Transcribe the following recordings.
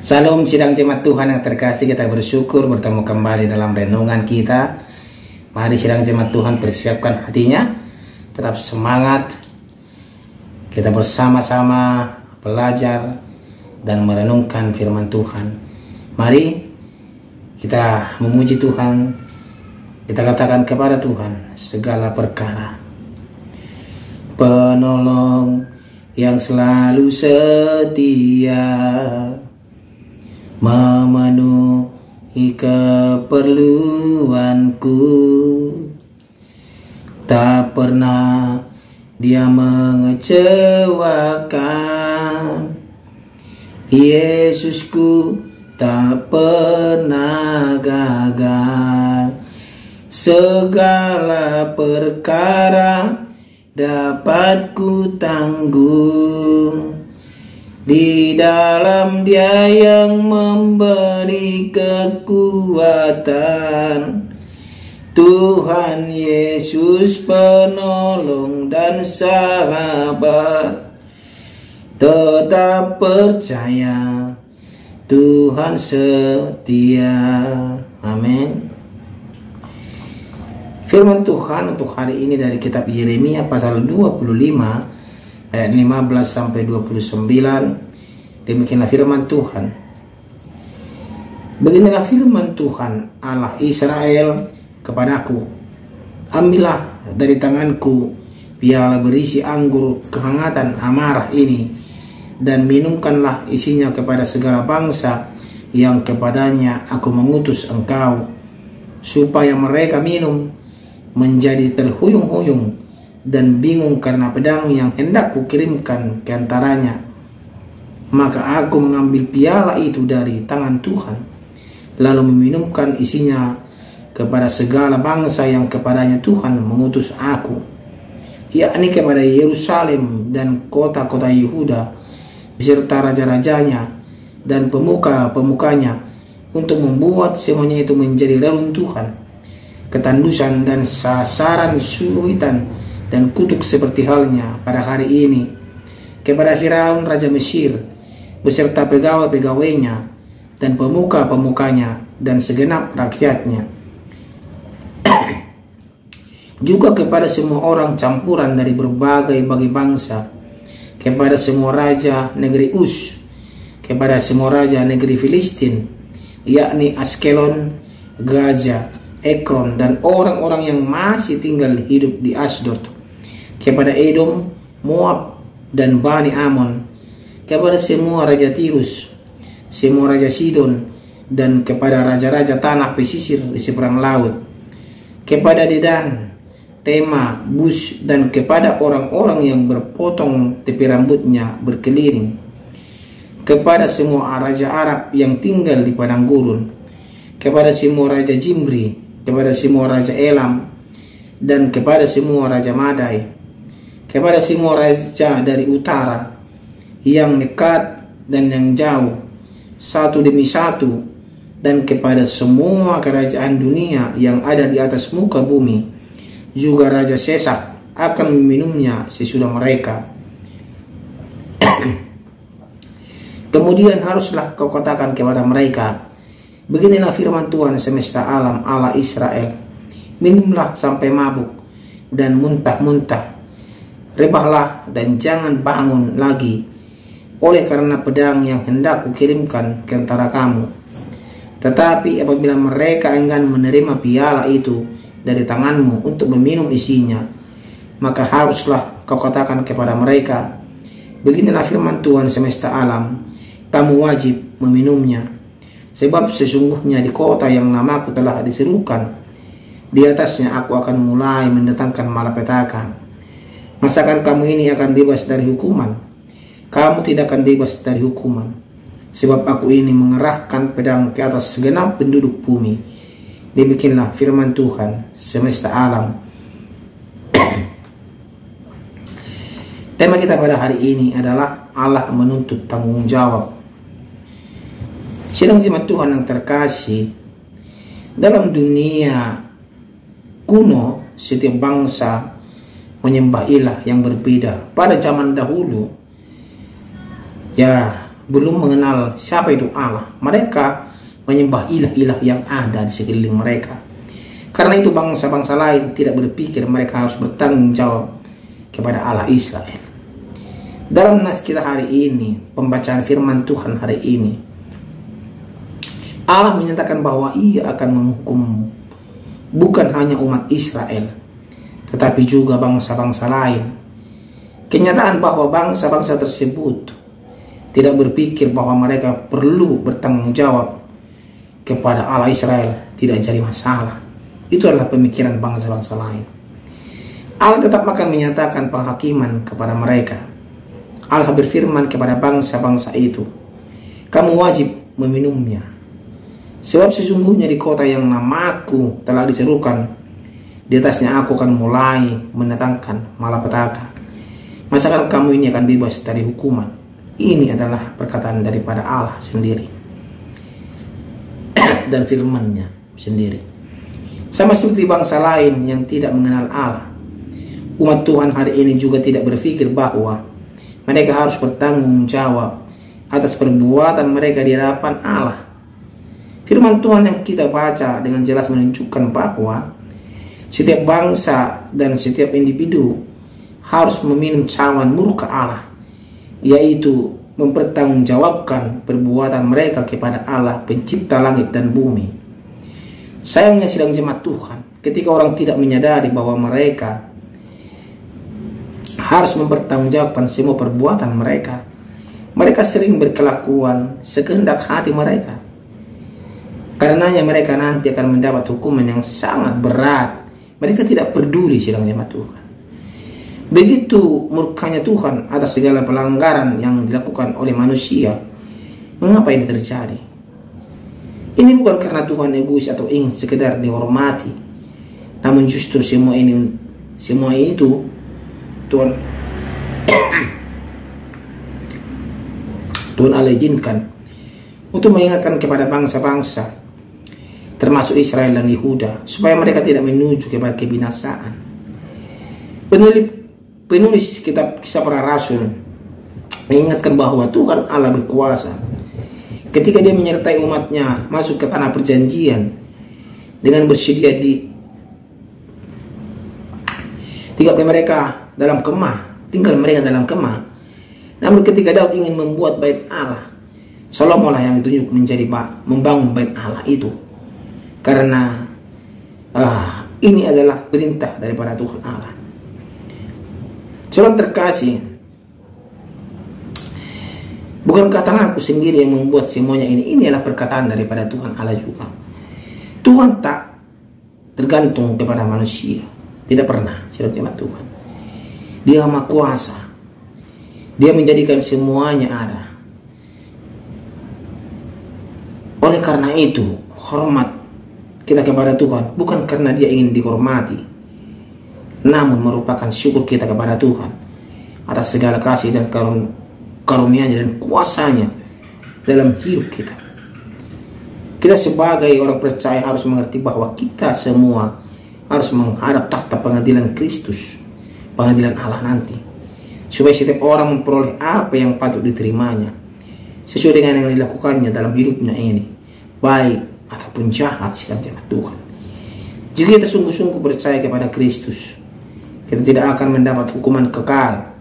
Salam sidang jemaat Tuhan yang terkasih, kita bersyukur bertemu kembali dalam renungan kita. Mari sidang jemaat Tuhan persiapkan hatinya, tetap semangat. Kita bersama-sama belajar dan merenungkan firman Tuhan. Mari kita memuji Tuhan, kita katakan kepada Tuhan segala perkara. Penolong yang selalu setia, memenuhi keperluanku, tak pernah Dia mengecewakan. Yesusku tak pernah gagal. Segala perkara dapat ku tanggung di dalam Dia yang memberi kekuatan. Tuhan Yesus penolong dan sahabat, tetap percaya Tuhan setia. Amin. Firman Tuhan untuk hari ini dari kitab Yeremia pasal 25 ayat 15 sampai 29. Demikianlah firman Tuhan. Beginilah firman Tuhan Allah Israel kepadaku, ambillah dari tanganku piala berisi anggur kehangatan amarah ini, dan minumkanlah isinya kepada segala bangsa yang kepadanya aku mengutus engkau, supaya mereka minum menjadi terhuyung-huyung dan bingung karena pedang yang hendak kukirimkan ke antaranya. Maka aku mengambil piala itu dari tangan Tuhan, lalu meminumkan isinya kepada segala bangsa yang kepadanya Tuhan mengutus aku, yakni kepada Yerusalem dan kota-kota Yehuda beserta raja-rajanya dan pemuka-pemukanya, untuk membuat semuanya itu menjadi reruntuhan, ketandusan dan sasaran sulitan dan kutuk, seperti halnya pada hari ini kepada Firaun raja Mesir beserta pegawai-pegawainya dan pemuka-pemukanya dan segenap rakyatnya, juga kepada semua orang campuran dari berbagai bangsa, kepada semua raja negeri Us, kepada semua raja negeri Filistin, yakni Askelon, Gaza, Ekron, dan orang-orang yang masih tinggal hidup di Asdod, kepada Edom, Moab, dan Bani Amon, kepada semua raja Tirus, semua raja Sidon, dan kepada raja-raja tanah pesisir di seberang laut, kepada Dedan, Tema, Bus, dan kepada orang-orang yang berpotong tepi rambutnya berkeliling, kepada semua raja Arab yang tinggal di padang gurun, kepada semua raja Jimri, kepada semua raja Elam, dan kepada semua raja Madai, kepada semua raja dari utara, yang dekat dan yang jauh, satu demi satu, dan kepada semua kerajaan dunia yang ada di atas muka bumi. Juga raja Sesak akan meminumnya sesudah mereka. Kemudian haruslah kau katakan kepada mereka, beginilah firman Tuhan semesta alam Allah Israel, minumlah sampai mabuk dan muntah-muntah, rebahlah dan jangan bangun lagi, oleh karena pedang yang hendak kukirimkan ke antara kamu. Tetapi apabila mereka enggan menerima piala itu dari tanganmu untuk meminum isinya, maka haruslah kau katakan kepada mereka, beginilah firman Tuhan semesta alam, kamu wajib meminumnya, sebab sesungguhnya di kota yang namaku telah diserukan, di atasnya aku akan mulai mendatangkan malapetaka. Masakan kamu ini akan bebas dari hukuman? Kamu tidak akan bebas dari hukuman, sebab aku ini mengerahkan pedang ke atas segenap penduduk bumi. Demikianlah firman Tuhan semesta alam. Tema kita pada hari ini adalah Allah menuntut tanggung jawab. Sidang jemaat Tuhan yang terkasih, dalam dunia kuno setiap bangsa menyembah ilah yang berbeda. Pada zaman dahulu, ya belum mengenal siapa itu Allah. Mereka menyembah ilah-ilah yang ada di sekeliling mereka. Karena itu bangsa-bangsa lain tidak berpikir mereka harus bertanggung jawab kepada Allah Israel. Dalam nas kita hari ini, pembacaan firman Tuhan hari ini, Allah menyatakan bahwa Ia akan menghukum bukan hanya umat Israel, tetapi juga bangsa-bangsa lain. Kenyataan bahwa bangsa-bangsa tersebut tidak berpikir bahwa mereka perlu bertanggung jawab kepada Allah Israel tidak jadi masalah. Itu adalah pemikiran bangsa-bangsa lain. Allah tetap akan menyatakan penghakiman kepada mereka. Allah berfirman kepada bangsa-bangsa itu, kamu wajib meminumnya, sebab sesungguhnya di kota yang namaku telah diserukan, di atasnya aku akan mulai mendatangkan malapetaka. Masakan kamu ini akan bebas dari hukuman. Ini adalah perkataan daripada Allah sendiri dan firman-Nya sendiri. Sama seperti bangsa lain yang tidak mengenal Allah, umat Tuhan hari ini juga tidak berpikir bahwa mereka harus bertanggung jawab atas perbuatan mereka di hadapan Allah. Firman Tuhan yang kita baca dengan jelas menunjukkan bahwa setiap bangsa dan setiap individu harus meminum cawan murka Allah, yaitu mempertanggungjawabkan perbuatan mereka kepada Allah pencipta langit dan bumi. Sayangnya sidang jemaat Tuhan, ketika orang tidak menyadari bahwa mereka harus mempertanggungjawabkan semua perbuatan mereka, mereka sering berkelakuan sekehendak hati mereka. Karenanya mereka nanti akan mendapat hukuman yang sangat berat. Mereka tidak peduli sidang jemaat Tuhan. Begitu murkanya Tuhan atas segala pelanggaran yang dilakukan oleh manusia. Mengapa ini terjadi? Ini bukan karena Tuhan egois atau ingin sekedar dihormati, namun justru semua itu Tuhan Allah izinkan untuk mengingatkan kepada bangsa-bangsa termasuk Israel dan Yehuda supaya mereka tidak menuju kepada kebinasaan. Penulis kitab Kisah Para Rasul mengingatkan bahwa Tuhan Allah berkuasa ketika Dia menyertai umatnya masuk ke tanah perjanjian dengan bersedia tinggal mereka dalam kemah. Namun ketika Daud ingin membuat bait Allah, Salomo lah yang ditunjuk menjadi membangun bait Allah itu. Karena ini adalah perintah daripada Tuhan Allah. Saudara terkasih, bukankah tanganku sendiri yang membuat semuanya ini? Ini adalah perkataan daripada Tuhan Allah juga. Tuhan tak tergantung kepada manusia. Tidak pernah, saudara jemaat Tuhan. Dia Maha Kuasa. Dia menjadikan semuanya ada. Oleh karena itu, hormat kita kepada Tuhan bukan karena Dia ingin dihormati, namun merupakan syukur kita kepada Tuhan atas segala kasih dan karunia-Nya dan kuasanya dalam hidup kita. Kita sebagai orang percaya harus mengerti bahwa kita semua harus menghadap takhta pengadilan Kristus, pengadilan Allah nanti, supaya setiap orang memperoleh apa yang patut diterimanya sesuai dengan yang dilakukannya dalam hidupnya ini, baik ataupun jahat sidang jemaat Tuhan. Jika kita sungguh-sungguh percaya kepada Kristus, kita tidak akan mendapat hukuman kekal,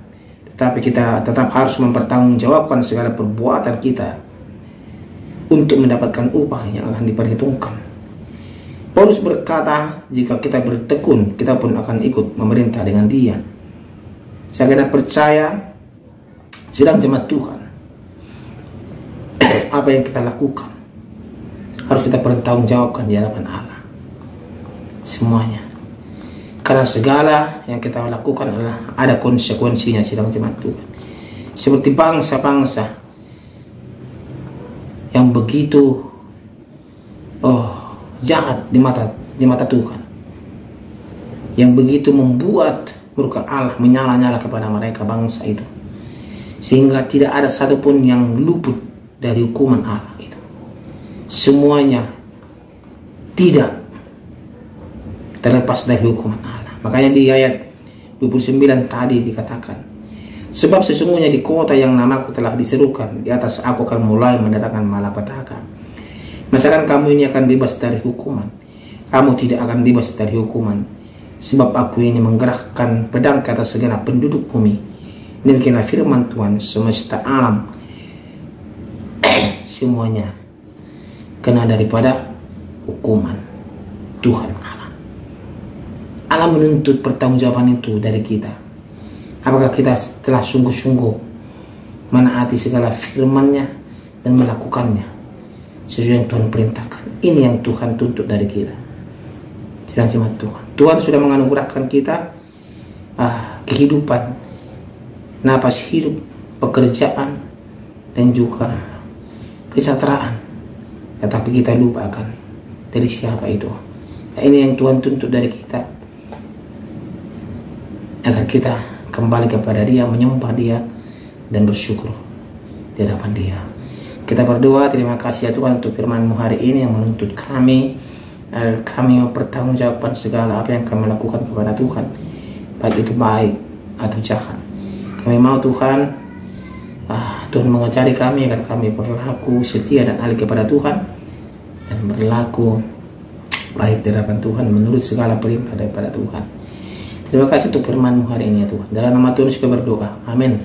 tetapi kita tetap harus mempertanggungjawabkan segala perbuatan kita untuk mendapatkan upah yang akan diperhitungkan. Paulus berkata, jika kita bertekun, kita pun akan ikut memerintah dengan Dia. Saya kena percaya sidang jemaat Tuhan, apa yang kita lakukan harus kita pertanggungjawabkan di hadapan Allah semuanya. Karena segala yang kita lakukan adalah ada konsekuensinya sidang jemaat Tuhan. Seperti bangsa-bangsa yang begitu jahat di mata Tuhan, yang begitu membuat murka Allah menyala-nyala kepada mereka bangsa itu, sehingga tidak ada satupun yang luput dari hukuman Allah itu. Semuanya tidak terlepas dari hukuman Allah. Makanya di ayat 29 tadi dikatakan, Sebab sesungguhnya di kota yang namaku telah diserukan, di atas aku akan mulai mendatangkan malapetaka. Masakan kamu ini akan bebas dari hukuman. Kamu tidak akan bebas dari hukuman. Sebab aku ini menggerakkan pedang ke atas segenap penduduk bumi. Demikianlah firman Tuhan semesta alam. Semuanya kena daripada hukuman Tuhan Allah. Allah menuntut pertanggungjawaban itu dari kita. Apakah kita telah sungguh-sungguh menaati segala firman-Nya dan melakukannya sesuai yang Tuhan perintahkan? Ini yang Tuhan tuntut dari kita. Sedang simak Tuhan. Tuhan sudah menganugerahkan kita kehidupan, napas hidup, pekerjaan, dan juga kesejahteraan. Tetapi kita lupakan dari siapa itu. Nah, ini yang Tuhan tuntut dari kita, agar kita kembali kepada Dia, menyembah Dia, dan bersyukur di hadapan Dia. Kita berdoa, terima kasih ya Tuhan untuk firman-Mu hari ini yang menuntut kami mempertanggungjawabkan segala apa yang kami lakukan kepada Tuhan, baik itu baik atau jahat. Kami mau Tuhan, Tuhan mengajari kami agar kami berlaku setia dan alih kepada Tuhan, dan berlaku baik di hadapan Tuhan menurut segala perintah daripada Tuhan. Terima kasih untuk firman-Mu hari ini ya Tuhan. Dalam nama Tuhan kita berdoa. Amin.